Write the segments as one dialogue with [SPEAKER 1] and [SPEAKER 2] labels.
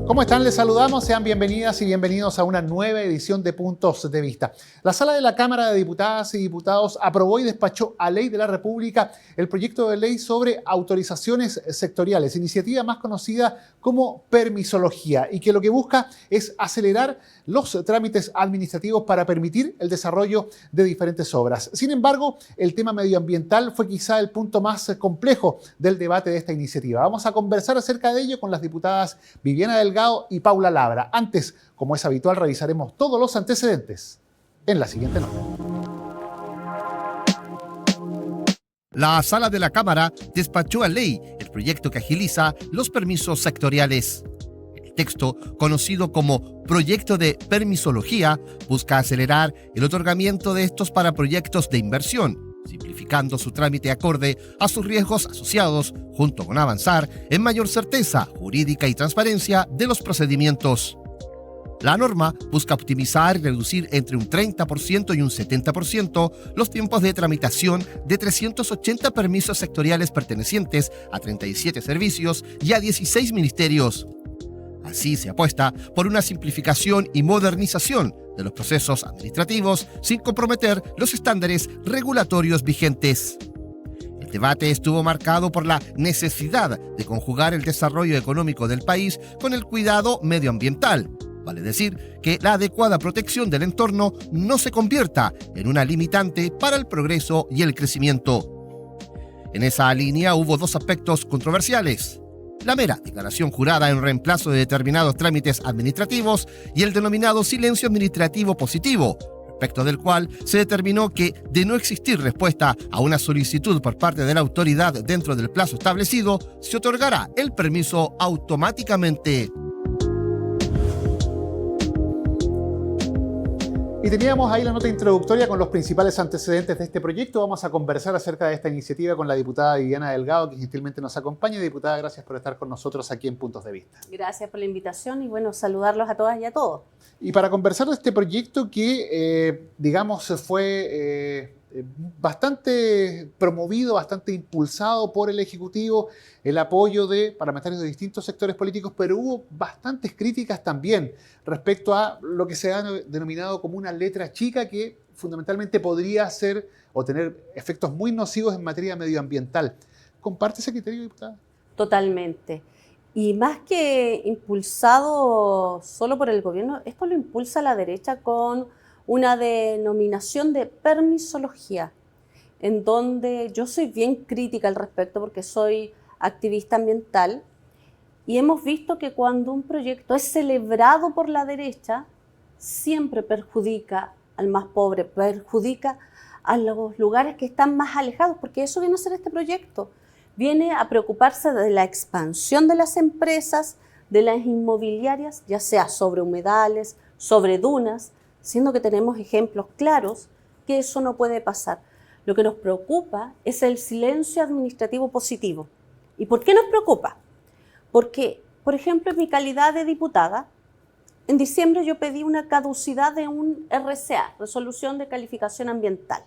[SPEAKER 1] ¿Cómo están? Les saludamos, sean bienvenidas y bienvenidos a una nueva edición de Puntos de Vista. La Sala de la Cámara de Diputadas y Diputados aprobó y despachó a Ley de la República el proyecto de ley sobre autorizaciones sectoriales, iniciativa más conocida como permisología, y que lo que busca es acelerar los trámites administrativos para permitir el desarrollo de diferentes obras. Sin embargo, el tema medioambiental fue quizá el punto más complejo del debate de esta iniciativa. Vamos a conversar acerca de ello con las diputadas Viviana Delgado y Paula Labra. Antes, como es habitual, revisaremos todos los antecedentes en la siguiente nota.
[SPEAKER 2] La Sala de la Cámara despachó a ley el proyecto que agiliza los permisos sectoriales. El texto, conocido como Proyecto de Permisología, busca acelerar el otorgamiento de estos para proyectos de inversión, simplificando su trámite acorde a sus riesgos asociados, junto con avanzar en mayor certeza jurídica y transparencia de los procedimientos. La norma busca optimizar y reducir entre un 30% y un 70% los tiempos de tramitación de 380 permisos sectoriales pertenecientes a 37 servicios y a 16 ministerios. Así se apuesta por una simplificación y modernización de los procesos administrativos sin comprometer los estándares regulatorios vigentes. El debate estuvo marcado por la necesidad de conjugar el desarrollo económico del país con el cuidado medioambiental. Vale decir que la adecuada protección del entorno no se convierta en una limitante para el progreso y el crecimiento. En esa línea hubo dos aspectos controversiales: la mera declaración jurada en reemplazo de determinados trámites administrativos y el denominado silencio administrativo positivo, respecto del cual se determinó que, de no existir respuesta a una solicitud por parte de la autoridad dentro del plazo establecido, se otorgará el permiso automáticamente.
[SPEAKER 1] Y teníamos ahí la nota introductoria con los principales antecedentes de este proyecto. Vamos a conversar acerca de esta iniciativa con la diputada Viviana Delgado, que gentilmente nos acompaña. Diputada, gracias por estar con nosotros aquí en Puntos de Vista.
[SPEAKER 3] Gracias por la invitación y bueno, saludarlos a todas y a todos.
[SPEAKER 1] Y para conversar de este proyecto que, fue bastante promovido, bastante impulsado por el Ejecutivo, el apoyo de parlamentarios de distintos sectores políticos, pero hubo bastantes críticas también respecto a lo que se ha denominado como una letra chica que fundamentalmente podría ser o tener efectos muy nocivos en materia medioambiental. ¿Comparte ese criterio, diputada?
[SPEAKER 3] Totalmente. Y más que impulsado solo por el gobierno, esto lo impulsa la derecha con una denominación de permisología, en donde yo soy bien crítica al respecto porque soy activista ambiental y hemos visto que cuando un proyecto es celebrado por la derecha, siempre perjudica al más pobre, perjudica a los lugares que están más alejados, porque eso viene a ser este proyecto. Viene a preocuparse de la expansión de las empresas, de las inmobiliarias, ya sea sobre humedales, sobre dunas, siendo que tenemos ejemplos claros que eso no puede pasar. Lo que nos preocupa es el silencio administrativo positivo. ¿Y por qué nos preocupa? Porque, por ejemplo, en mi calidad de diputada, en diciembre yo pedí una caducidad de un RCA, Resolución de Calificación Ambiental.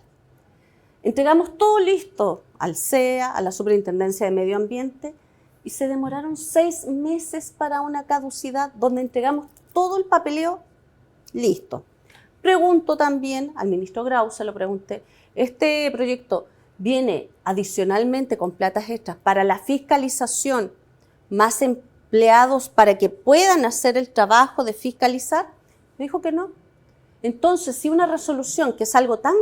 [SPEAKER 3] Entregamos todo listo al CEA, a la Superintendencia de Medio Ambiente, y se demoraron 6 meses para una caducidad donde entregamos todo el papeleo listo. Pregunto también al ministro Grau, se lo pregunté, ¿este proyecto viene adicionalmente con platas extras para la fiscalización, más empleados para que puedan hacer el trabajo de fiscalizar? Me dijo que no. Entonces, si una resolución, que es algo tan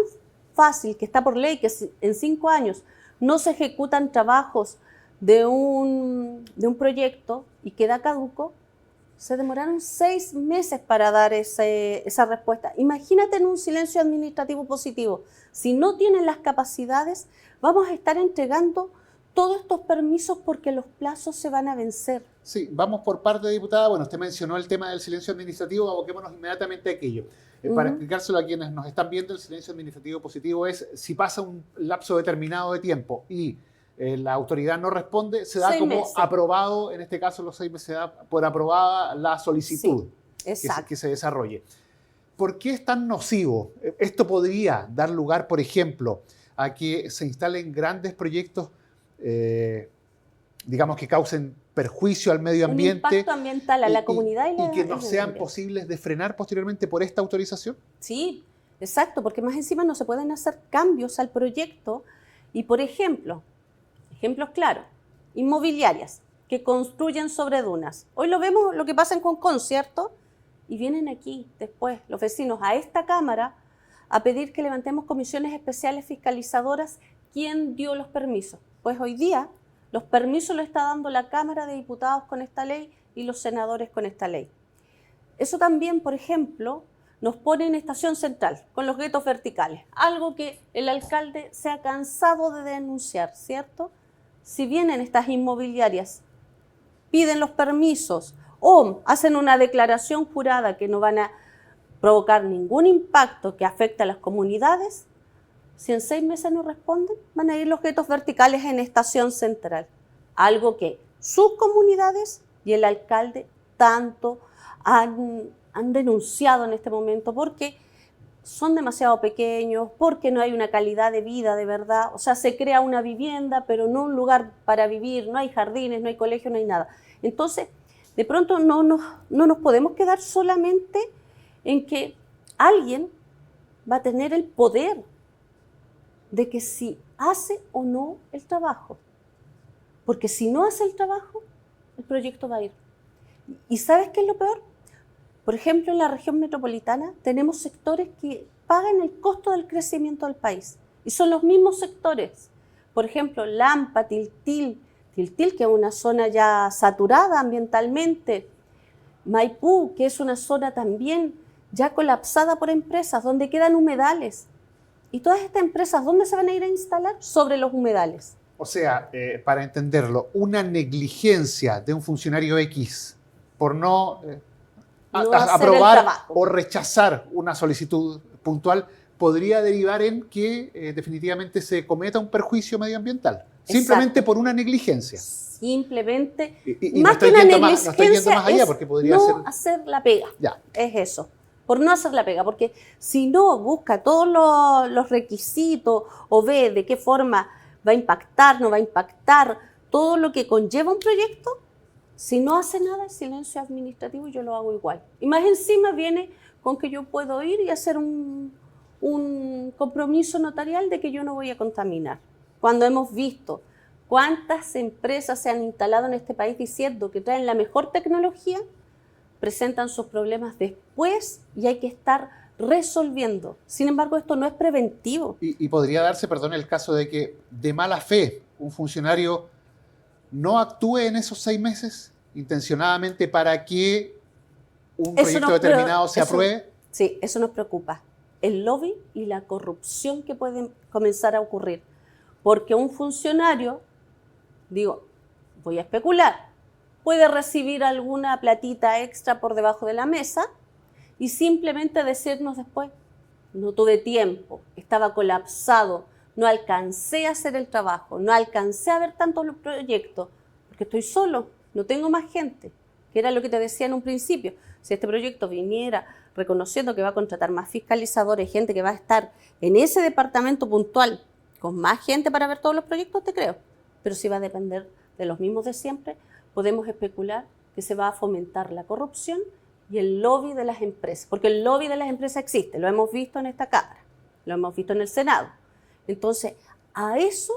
[SPEAKER 3] fácil, que está por ley, que en 5 años no se ejecutan trabajos de un proyecto y queda caduco, se demoraron 6 meses para dar esa respuesta. Imagínate en un silencio administrativo positivo. Si no tienen las capacidades, vamos a estar entregando todos estos permisos porque los plazos se van a vencer.
[SPEAKER 1] Sí, vamos por parte, diputada. Bueno, usted mencionó el tema del silencio administrativo, aboquémonos inmediatamente a aquello. Para explicárselo a quienes nos están viendo, el silencio administrativo positivo es si pasa un lapso determinado de tiempo y la autoridad no responde, se da
[SPEAKER 3] 6
[SPEAKER 1] como
[SPEAKER 3] meses.
[SPEAKER 1] aprobado, en este caso los 6 meses se da por aprobada la solicitud que se desarrolle. ¿Por qué es tan nocivo? Esto podría dar lugar, por ejemplo, a que se instalen grandes proyectos digamos, que causen perjuicio al medio
[SPEAKER 3] Un
[SPEAKER 1] ambiente.
[SPEAKER 3] impacto ambiental a la comunidad
[SPEAKER 1] y que no
[SPEAKER 3] al
[SPEAKER 1] sean
[SPEAKER 3] medio.
[SPEAKER 1] posibles de frenar posteriormente por esta autorización.
[SPEAKER 3] Sí, exacto, porque más encima no se pueden hacer cambios al proyecto y, por ejemplo, ejemplos claros, inmobiliarias que construyen sobre dunas. Hoy lo vemos lo que pasa en Concón, ¿cierto? Y vienen aquí después los vecinos a esta Cámara a pedir que levantemos comisiones especiales fiscalizadoras. ¿Quién dio los permisos? Pues hoy día los permisos los está dando la Cámara de Diputados con esta ley y los senadores con esta ley. Eso también, por ejemplo, nos pone en Estación Central con los guetos verticales, algo que el alcalde se ha cansado de denunciar, ¿cierto? Si vienen estas inmobiliarias, piden los permisos o hacen una declaración jurada que no van a provocar ningún impacto que afecte a las comunidades, si en 6 meses no responden, van a ir los guetos verticales en Estación Central, algo que sus comunidades y el alcalde tanto han denunciado en este momento porque son demasiado pequeños, porque no hay una calidad de vida de verdad. O sea, se crea una vivienda, pero no un lugar para vivir, no hay jardines, no hay colegio, no hay nada. Entonces, de pronto no nos podemos quedar solamente en que alguien va a tener el poder de que si hace o no el trabajo. Porque si no hace el trabajo, el proyecto va a ir. ¿Y sabes qué es lo peor? Por ejemplo, en la región metropolitana tenemos sectores que pagan el costo del crecimiento del país. Y son los mismos sectores. Por ejemplo, Lampa, Tiltil, que es una zona ya saturada ambientalmente. Maipú, que es una zona también ya colapsada por empresas, donde quedan humedales. Y todas estas empresas, ¿dónde se van a ir a instalar? Sobre los humedales.
[SPEAKER 1] O sea, para entenderlo, una negligencia de un funcionario X por no aprobar o rechazar una solicitud puntual podría derivar en que definitivamente se cometa un perjuicio medioambiental. Simplemente por una negligencia.
[SPEAKER 3] Simplemente,
[SPEAKER 1] y
[SPEAKER 3] más
[SPEAKER 1] no
[SPEAKER 3] que
[SPEAKER 1] estoy
[SPEAKER 3] una
[SPEAKER 1] yendo
[SPEAKER 3] negligencia,
[SPEAKER 1] no estoy yendo más allá porque podría
[SPEAKER 3] no
[SPEAKER 1] ser...
[SPEAKER 3] hacer la pega.
[SPEAKER 1] Ya.
[SPEAKER 3] Es eso. Por no hacer la pega, porque si no busca todos los requisitos o ve de qué forma va a impactar, no va a impactar, todo lo que conlleva un proyecto, si no hace nada, es silencio administrativo y yo lo hago igual. Y más encima viene con que yo puedo ir y hacer un compromiso notarial de que yo no voy a contaminar. Cuando hemos visto cuántas empresas se han instalado en este país diciendo que traen la mejor tecnología, presentan sus problemas después y hay que estar resolviendo. Sin embargo, esto no es preventivo.
[SPEAKER 1] Y podría darse, perdón, el caso de que de mala fe un funcionario no actúe en esos 6 meses intencionadamente para que un proyecto determinado se apruebe.
[SPEAKER 3] Sí, eso nos preocupa. El lobby y la corrupción que pueden comenzar a ocurrir. Porque un funcionario, digo, voy a especular, puede recibir alguna platita extra por debajo de la mesa y simplemente decirnos después, no tuve tiempo, estaba colapsado, no alcancé a hacer el trabajo, no alcancé a ver tantos los proyectos, porque estoy solo, no tengo más gente, que era lo que te decía en un principio. Si este proyecto viniera reconociendo que va a contratar más fiscalizadores, gente que va a estar en ese departamento puntual, con más gente para ver todos los proyectos, te creo. Pero si va a depender de los mismos de siempre, podemos especular que se va a fomentar la corrupción y el lobby de las empresas, porque el lobby de las empresas existe, lo hemos visto en esta Cámara, lo hemos visto en el Senado. Entonces, a eso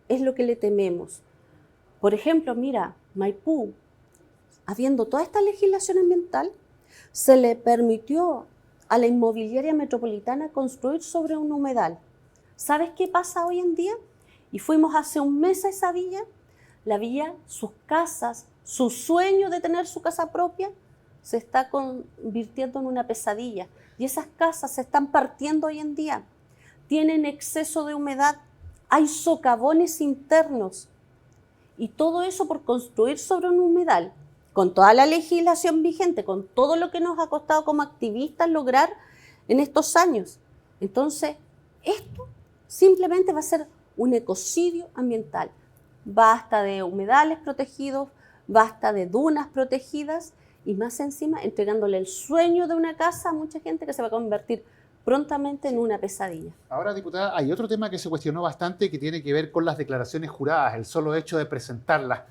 [SPEAKER 3] es lo que le tememos. Por ejemplo, mira, Maipú, habiendo toda esta legislación ambiental, se le permitió a la inmobiliaria metropolitana construir sobre un humedal. ¿Sabes qué pasa hoy en día? Y fuimos hace un mes a esa villa, la villa, sus casas, su sueño de tener su casa propia, se está convirtiendo en una pesadilla. Y esas casas se están partiendo hoy en día. Tienen exceso de humedad, hay socavones internos. Y todo eso por construir sobre un humedal, con toda la legislación vigente, con todo lo que nos ha costado como activistas lograr en estos años. Entonces, esto simplemente va a ser un ecocidio ambiental. Basta de humedales protegidos, basta de dunas protegidas y más encima entregándole el sueño de una casa a mucha gente que se va a convertir prontamente en una pesadilla.
[SPEAKER 1] Ahora, diputada, hay otro tema que se cuestionó bastante que tiene que ver con las declaraciones juradas, el solo hecho de presentarlas.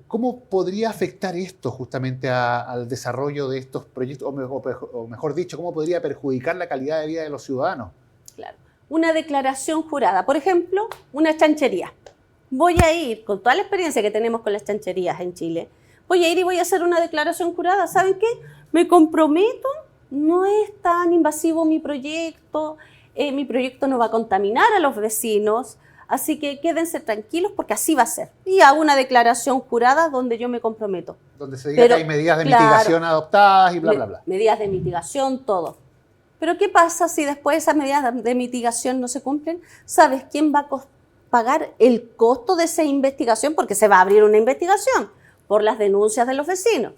[SPEAKER 1] ¿Cómo podría afectar esto justamente al desarrollo de estos proyectos? O mejor dicho, ¿cómo podría perjudicar la calidad de vida de los ciudadanos?
[SPEAKER 3] Claro. Una declaración jurada, por ejemplo, una chanchería. Voy a ir, con toda la experiencia que tenemos con las chancherías en Chile, voy a ir y voy a hacer una declaración jurada. ¿Saben qué? Me comprometo, no es tan invasivo mi proyecto no va a contaminar a los vecinos, así que quédense tranquilos porque así va a ser. Y hago una declaración jurada donde yo me comprometo.
[SPEAKER 1] Donde se diga que hay medidas de mitigación adoptadas y bla, bla, bla.
[SPEAKER 3] Medidas de mitigación, todo. Pero ¿qué pasa si después esas medidas de mitigación no se cumplen? ¿Sabes quién va a pagar el costo de esa investigación? Porque se va a abrir una investigación por las denuncias de los vecinos.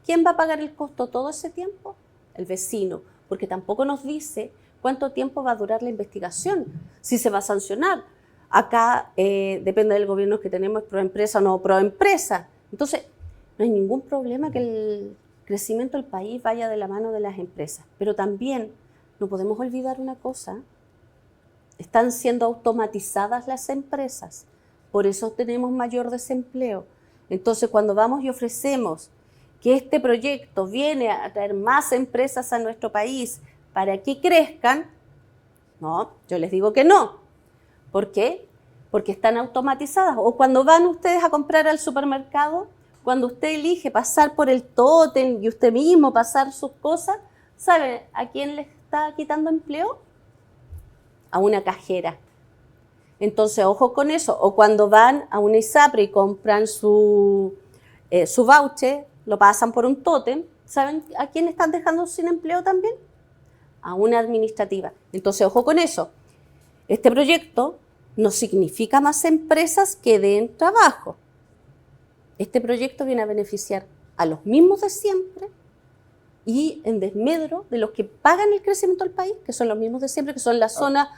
[SPEAKER 3] ¿Quién va a pagar el costo todo ese tiempo? El vecino, porque tampoco nos dice cuánto tiempo va a durar la investigación, si se va a sancionar. Acá depende del gobierno que tenemos, pro empresa o no pro empresa. Entonces, no hay ningún problema que el crecimiento del país vaya de la mano de las empresas. Pero también no podemos olvidar una cosa: están siendo automatizadas las empresas, por eso tenemos mayor desempleo. Entonces, cuando vamos y ofrecemos que este proyecto viene a traer más empresas a nuestro país para que crezcan, no, yo les digo que no. ¿Por qué? Porque están automatizadas. O cuando van ustedes a comprar al supermercado, cuando usted elige pasar por el tótem y usted mismo pasar sus cosas, ¿sabe a quién le está quitando empleo? A una cajera. Entonces, ojo con eso. O cuando van a una ISAPRE y compran su voucher, lo pasan por un tótem, ¿saben a quién están dejando sin empleo también? A una administrativa. Entonces, ojo con eso. Este proyecto no significa más empresas que den trabajo. Este proyecto viene a beneficiar a los mismos de siempre y en desmedro de los que pagan el crecimiento del país, que son los mismos de siempre, que son la zona,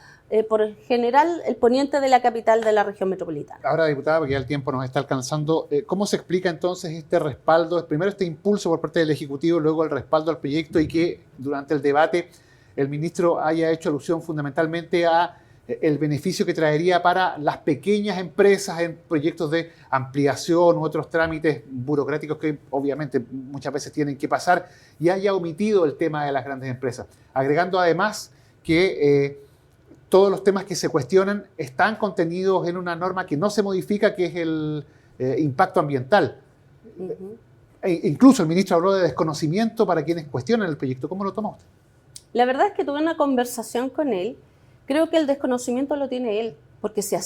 [SPEAKER 3] por general, el poniente de la capital de la región metropolitana.
[SPEAKER 1] Ahora, diputada, porque ya el tiempo nos está alcanzando, ¿cómo se explica entonces este respaldo? Primero este impulso por parte del Ejecutivo, luego el respaldo al proyecto y que durante el debate el ministro haya hecho alusión fundamentalmente a el beneficio que traería para las pequeñas empresas en proyectos de ampliación u otros trámites burocráticos que obviamente muchas veces tienen que pasar, y haya omitido el tema de las grandes empresas, agregando además que todos los temas que se cuestionan están contenidos en una norma que no se modifica, que es el impacto ambiental. Incluso el ministro habló de desconocimiento para quienes cuestionan el proyecto. ¿Cómo lo toma usted?
[SPEAKER 3] La verdad es que tuve una conversación con él. Creo que el desconocimiento lo tiene él, porque si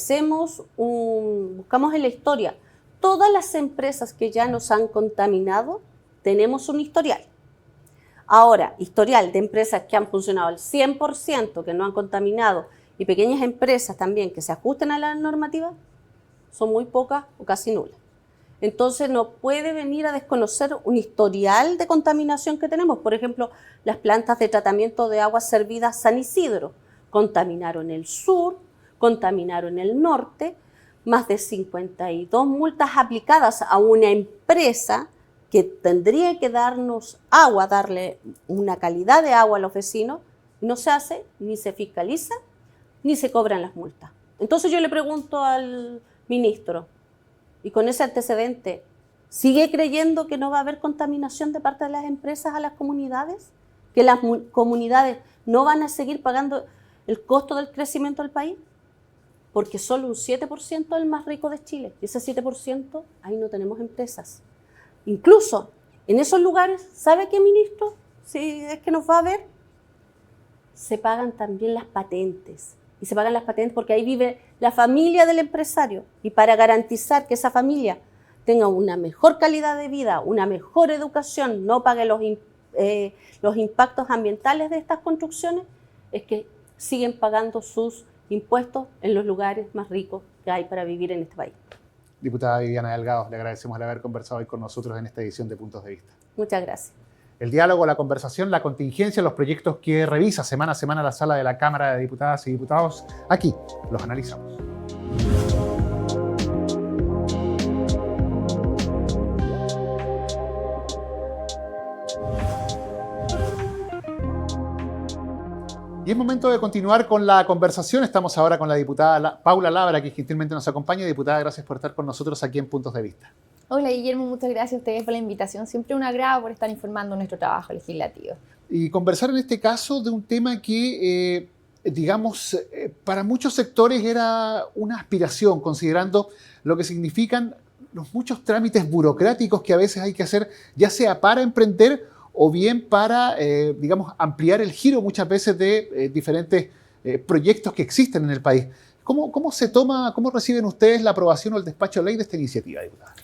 [SPEAKER 3] buscamos en la historia, todas las empresas que ya nos han contaminado, tenemos un historial. Ahora, historial de empresas que han funcionado al 100%, que no han contaminado, y pequeñas empresas también que se ajusten a la normativa, son muy pocas o casi nulas. Entonces no puede venir a desconocer un historial de contaminación que tenemos. Por ejemplo, las plantas de tratamiento de aguas servidas San Isidro contaminaron el sur, contaminaron el norte, más de 52 multas aplicadas a una empresa que tendría que darnos agua, darle una calidad de agua a los vecinos, no se hace, ni se fiscaliza, ni se cobran las multas. Entonces yo le pregunto al ministro, y con ese antecedente, ¿sigue creyendo que no va a haber contaminación de parte de las empresas a las comunidades? ¿Que las comunidades no van a seguir pagando el costo del crecimiento del país? Porque solo un 7% es el más rico de Chile. Y ese 7%, ahí no tenemos empresas. Incluso en esos lugares, ¿sabe qué, ministro? Si es que nos va a ver, se pagan también las patentes. Y se pagan las patentes porque ahí vive la familia del empresario. Y para garantizar que esa familia tenga una mejor calidad de vida, una mejor educación, no pague los impactos ambientales de estas construcciones, es que siguen pagando sus impuestos en los lugares más ricos que hay para vivir en este país.
[SPEAKER 1] Diputada Viviana Delgado, le agradecemos el haber conversado hoy con nosotros en esta edición de Puntos de Vista.
[SPEAKER 3] Muchas gracias.
[SPEAKER 1] El diálogo, la conversación, la contingencia, los proyectos que revisa semana a semana la sala de la Cámara de Diputadas y Diputados, aquí los analizamos. Y es momento de continuar con la conversación. Estamos ahora con la diputada Paula Labra, que gentilmente nos acompaña. Diputada, gracias por estar con nosotros aquí en Puntos de Vista.
[SPEAKER 4] Hola Guillermo, muchas gracias a ustedes por la invitación. Siempre un agrado por estar informando nuestro trabajo legislativo.
[SPEAKER 1] Y conversar en este caso de un tema que, para muchos sectores era una aspiración, considerando lo que significan los muchos trámites burocráticos que a veces hay que hacer, ya sea para emprender o bien para, ampliar el giro muchas veces de diferentes proyectos que existen en el país. ¿Cómo reciben ustedes la aprobación o el despacho de ley de esta iniciativa, diputada?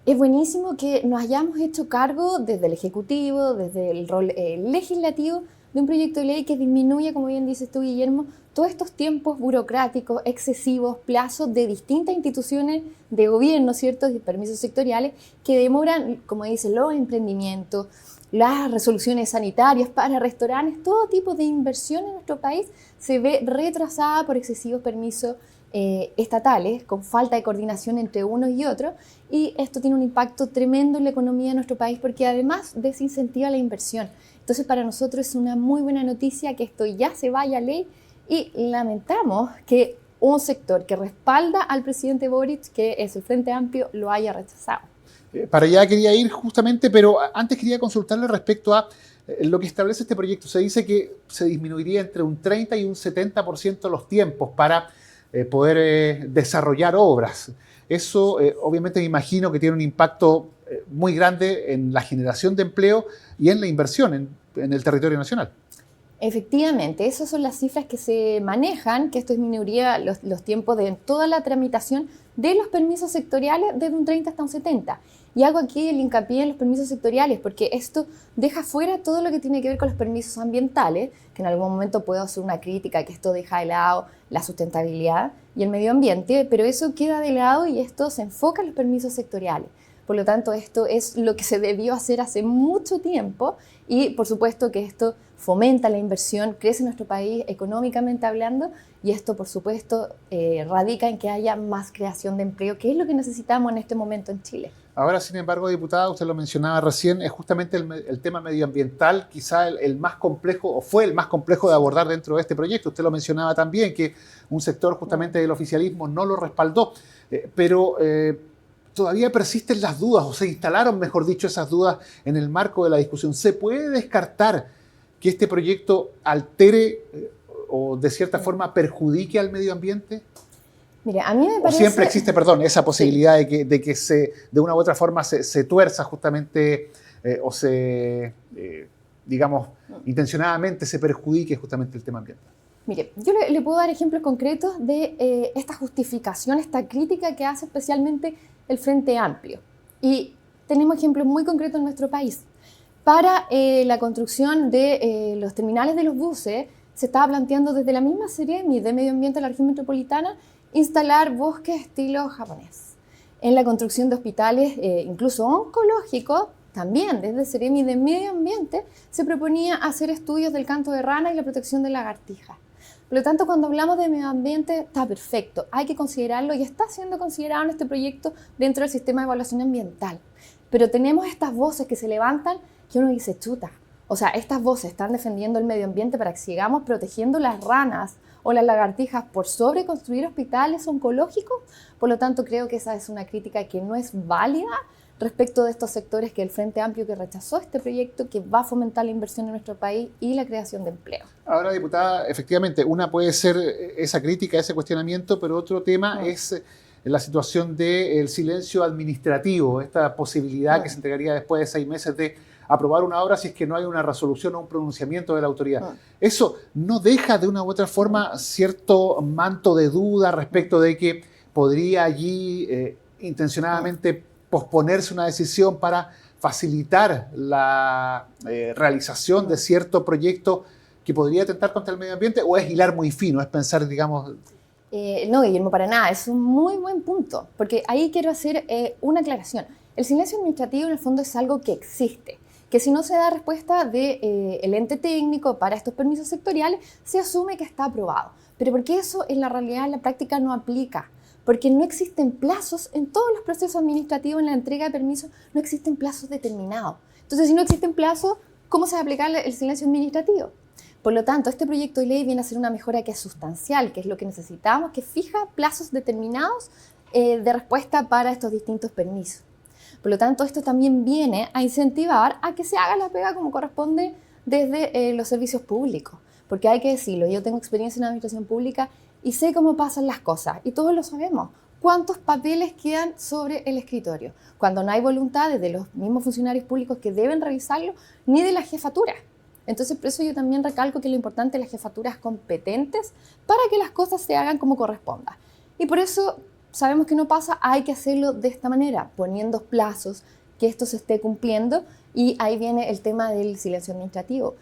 [SPEAKER 4] Es buenísimo que nos hayamos hecho cargo desde el Ejecutivo, desde el rol legislativo, de un proyecto de ley que disminuye, como bien dices tú, Guillermo, todos estos tiempos burocráticos, excesivos, plazos de distintas instituciones de gobierno, ¿cierto?, y permisos sectoriales que demoran, como dicen, los emprendimientos, las resoluciones sanitarias para restaurantes, todo tipo de inversión en nuestro país se ve retrasada por excesivos permisos estatales, con falta de coordinación entre unos y otros, y esto tiene un impacto tremendo en la economía de nuestro país porque además desincentiva la inversión. Entonces para nosotros es una muy buena noticia que esto ya se vaya a ley y lamentamos que un sector que respalda al presidente Boric, que es el Frente Amplio, lo haya rechazado.
[SPEAKER 1] Para allá quería ir justamente, pero antes quería consultarle respecto a lo que establece este proyecto. Se dice que se disminuiría entre un 30 y un 70% los tiempos para poder desarrollar obras. Eso obviamente me imagino que tiene un impacto muy grande en la generación de empleo y en la inversión en el territorio nacional.
[SPEAKER 4] Efectivamente, esas son las cifras que se manejan, que esto disminuiría los tiempos de toda la tramitación de los permisos sectoriales desde un 30 hasta un 70. Y hago aquí el hincapié en los permisos sectoriales porque esto deja fuera todo lo que tiene que ver con los permisos ambientales, que en algún momento puedo hacer una crítica que esto deja de lado la sustentabilidad y el medio ambiente, pero eso queda de lado y esto se enfoca en los permisos sectoriales. Por lo tanto, esto es lo que se debió hacer hace mucho tiempo y por supuesto que esto fomenta la inversión, crece nuestro país económicamente hablando y esto por supuesto radica en que haya más creación de empleo, que es lo que necesitamos en este momento en Chile.
[SPEAKER 1] Ahora, sin embargo, diputada, usted lo mencionaba recién, es justamente el tema medioambiental quizá el más complejo, o fue el más complejo de abordar dentro de este proyecto. Usted lo mencionaba también, que un sector justamente del oficialismo no lo respaldó, pero todavía persisten las dudas, o se instalaron, mejor dicho, esas dudas en el marco de la discusión. ¿Se puede descartar que este proyecto altere o de cierta forma perjudique al medio ambiente?
[SPEAKER 4] Mire, a mí me parece...
[SPEAKER 1] O siempre existe, esa posibilidad sí, de que de una u otra forma se tuerza justamente o intencionadamente se perjudique justamente el tema ambiental.
[SPEAKER 4] Mire, yo le puedo dar ejemplos concretos de esta justificación, esta crítica que hace especialmente el Frente Amplio. Y tenemos ejemplos muy concretos en nuestro país. Para la construcción de los terminales de los buses, se estaba planteando desde la misma Seremi de Medio Ambiente de la región metropolitana instalar bosques estilo japonés. En la construcción de hospitales, incluso oncológicos, también desde Seremi de Medio Ambiente, se proponía hacer estudios del canto de rana y la protección de lagartijas. Por lo tanto, cuando hablamos de medio ambiente, está perfecto, hay que considerarlo y está siendo considerado en este proyecto dentro del sistema de evaluación ambiental. Pero tenemos estas voces que se levantan que uno dice, chuta, o sea, estas voces están defendiendo el medio ambiente para que sigamos protegiendo las ranas o las lagartijas por sobre construir hospitales oncológicos. Por lo tanto, creo que esa es una crítica que no es válida respecto de estos sectores que el Frente Amplio que rechazó este proyecto que va a fomentar la inversión en nuestro país y la creación de empleo.
[SPEAKER 1] Ahora, diputada, efectivamente, una puede ser esa crítica, ese cuestionamiento, pero otro tema es la situación del silencio administrativo, esta posibilidad que se entregaría después de 6 meses de aprobar una obra si es que no hay una resolución o un pronunciamiento de la autoridad. Eso no deja de una u otra forma cierto manto de duda respecto de que podría allí intencionadamente posponerse una decisión para facilitar la realización de cierto proyecto que podría atentar contra el medio ambiente, o es hilar muy fino, es pensar, digamos...
[SPEAKER 4] No, Guillermo, para nada, es un muy buen punto, porque ahí quiero hacer una aclaración. El silencio administrativo en el fondo es algo que existe, que si no se da respuesta del ente técnico para estos permisos sectoriales, se asume que está aprobado. Pero porque eso en la realidad, en la práctica no aplica, porque no existen plazos en todos los procesos administrativos, en la entrega de permisos, no existen plazos determinados. Entonces, si no existen plazos, ¿cómo se va a aplicar el silencio administrativo? Por lo tanto, este proyecto de ley viene a ser una mejora que es sustancial, que es lo que necesitamos, que fija plazos determinados de respuesta para estos distintos permisos. Por lo tanto, esto también viene a incentivar a que se haga la pega como corresponde desde los servicios públicos. Porque hay que decirlo, yo tengo experiencia en la administración pública y sé cómo pasan las cosas, y todos lo sabemos. ¿Cuántos papeles quedan sobre el escritorio? Cuando no hay voluntad de los mismos funcionarios públicos que deben revisarlo, ni de la jefatura. Entonces, por eso yo también recalco que lo importante es las jefaturas competentes para que las cosas se hagan como corresponda. Y por eso sabemos que no pasa, hay que hacerlo de esta manera, poniendo plazos, que esto se esté cumpliendo, y ahí viene el tema del silencio administrativo.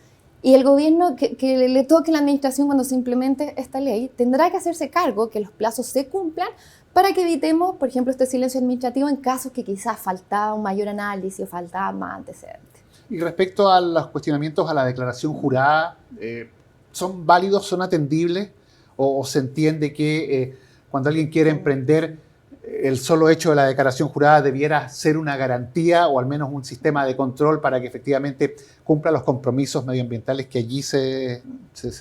[SPEAKER 4] Y el gobierno que le toque la administración cuando se implemente esta ley tendrá que hacerse cargo que los plazos se cumplan para que evitemos, por ejemplo, este silencio administrativo en casos que quizás faltaba un mayor análisis o faltaba más antecedentes.
[SPEAKER 1] Y respecto a los cuestionamientos a la declaración jurada, ¿son válidos, son atendibles? ¿O se entiende que cuando alguien quiere emprender, el solo hecho de la declaración jurada debiera ser una garantía o al menos un sistema de control para que efectivamente cumpla los compromisos medioambientales que allí se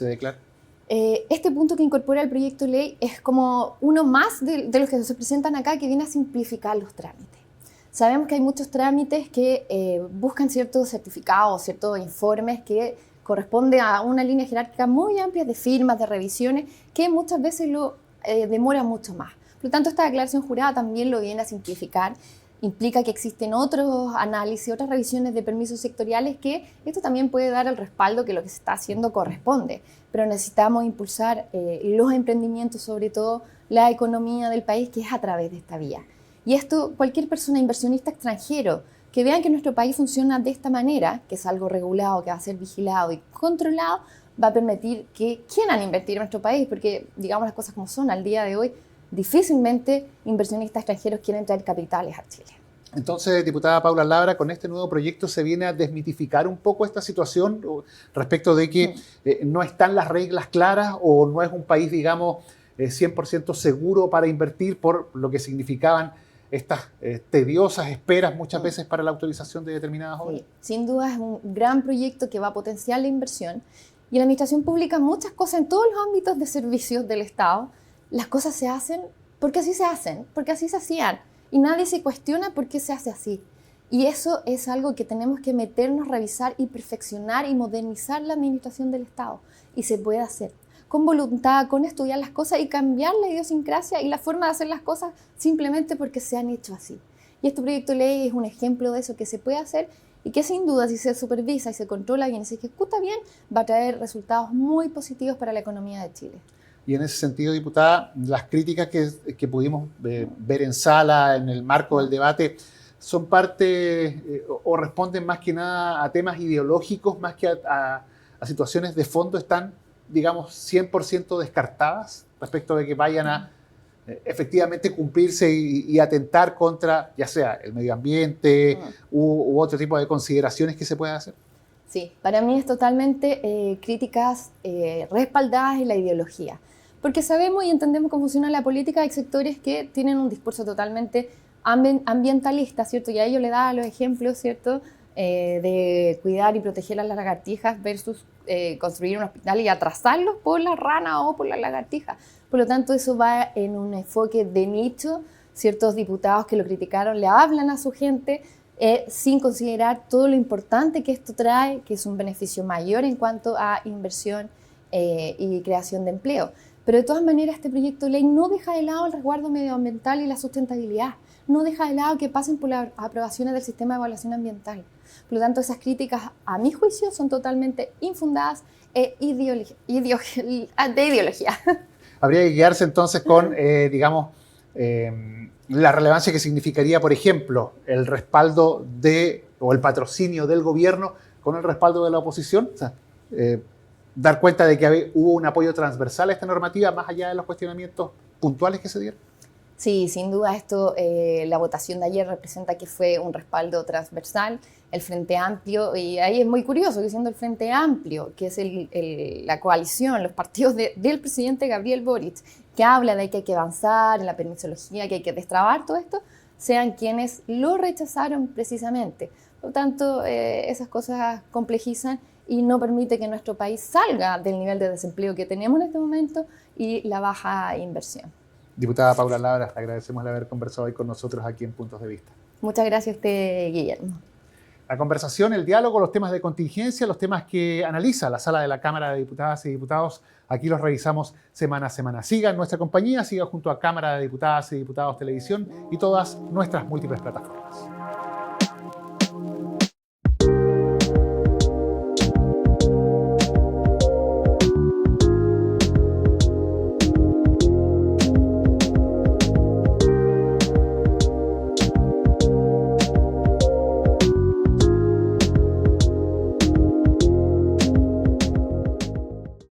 [SPEAKER 1] declaran?
[SPEAKER 4] Este punto que incorpora el proyecto de ley es como uno más de los que se presentan acá, que viene a simplificar los trámites. Sabemos que hay muchos trámites que buscan ciertos certificados, ciertos informes que corresponden a una línea jerárquica muy amplia de firmas, de revisiones, que muchas veces lo demora mucho más. Por lo tanto, esta declaración jurada también lo viene a simplificar. Implica que existen otros análisis, otras revisiones de permisos sectoriales, que esto también puede dar el respaldo que lo que se está haciendo corresponde. Pero necesitamos impulsar los emprendimientos, sobre todo la economía del país, que es a través de esta vía. Y esto, cualquier persona inversionista extranjero que vean que nuestro país funciona de esta manera, que es algo regulado, que va a ser vigilado y controlado, va a permitir que quieran invertir en nuestro país, porque digamos las cosas como son, al día de hoy difícilmente inversionistas extranjeros quieren traer capitales a Chile.
[SPEAKER 1] Entonces, diputada Paula Labra, con este nuevo proyecto se viene a desmitificar un poco esta situación respecto de que no están las reglas claras o no es un país, digamos, 100% seguro para invertir por lo que significaban estas tediosas esperas muchas veces para la autorización de determinadas obras.
[SPEAKER 4] Sí, sin duda es un gran proyecto que va a potenciar la inversión, y en la administración pública muchas cosas en todos los ámbitos de servicios del Estado, las cosas se hacen porque así se hacen, porque así se hacían, y nadie se cuestiona por qué se hace así. Y eso es algo que tenemos que meternos, revisar y perfeccionar y modernizar la administración del Estado, y se puede hacer con voluntad, con estudiar las cosas y cambiar la idiosincrasia y la forma de hacer las cosas simplemente porque se han hecho así. Y este proyecto de ley es un ejemplo de eso que se puede hacer y que sin duda, si se supervisa y se controla bien y se ejecuta bien, va a traer resultados muy positivos para la economía de Chile.
[SPEAKER 1] Y en ese sentido, diputada, las críticas que pudimos ver en sala, en el marco del debate, son parte o responden más que nada a temas ideológicos, más que a situaciones de fondo, están, digamos, 100% descartadas respecto de que vayan a efectivamente cumplirse y atentar contra, ya sea el medio ambiente u otro tipo de consideraciones que se puedan hacer.
[SPEAKER 4] Sí, para mí es totalmente críticas respaldadas en la ideología, porque sabemos y entendemos cómo funciona la política. Hay sectores que tienen un discurso totalmente ambientalista, ¿cierto? Y a ellos le da los ejemplos, ¿cierto?, de cuidar y proteger a las lagartijas versus construir un hospital y atrasarlos por la rana o por la lagartija. Por lo tanto, eso va en un enfoque de nicho. Ciertos diputados que lo criticaron le hablan a su gente sin considerar todo lo importante que esto trae, que es un beneficio mayor en cuanto a inversión y creación de empleo. Pero de todas maneras, este proyecto de ley no deja de lado el resguardo medioambiental y la sustentabilidad. No deja de lado que pasen por las aprobaciones del sistema de evaluación ambiental. Por lo tanto, esas críticas, a mi juicio, son totalmente infundadas de ideología. Habría
[SPEAKER 1] que guiarse entonces con, digamos, la relevancia que significaría, por ejemplo, el respaldo o el patrocinio del gobierno con el respaldo de la oposición. O sea, dar cuenta de que hubo un apoyo transversal a esta normativa, más allá de los cuestionamientos puntuales que se dieron.
[SPEAKER 4] Sí, sin duda esto, la votación de ayer representa que fue un respaldo transversal, el Frente Amplio, y ahí es muy curioso que siendo el Frente Amplio, que es la coalición, los partidos del presidente Gabriel Boric, que habla de que hay que avanzar en la permisología, que hay que destrabar todo esto, sean quienes lo rechazaron precisamente. Por lo tanto, esas cosas complejizan y no permite que nuestro país salga del nivel de desempleo que tenemos en este momento y la baja inversión.
[SPEAKER 1] Diputada Paula Labra, le agradecemos el haber conversado hoy con nosotros aquí en Puntos de Vista.
[SPEAKER 4] Muchas gracias a usted, Guillermo.
[SPEAKER 1] La conversación, el diálogo, los temas de contingencia, los temas que analiza la Sala de la Cámara de Diputadas y Diputados, aquí los revisamos semana a semana. Siga en nuestra compañía, siga junto a Cámara de Diputadas y Diputados Televisión y todas nuestras múltiples plataformas.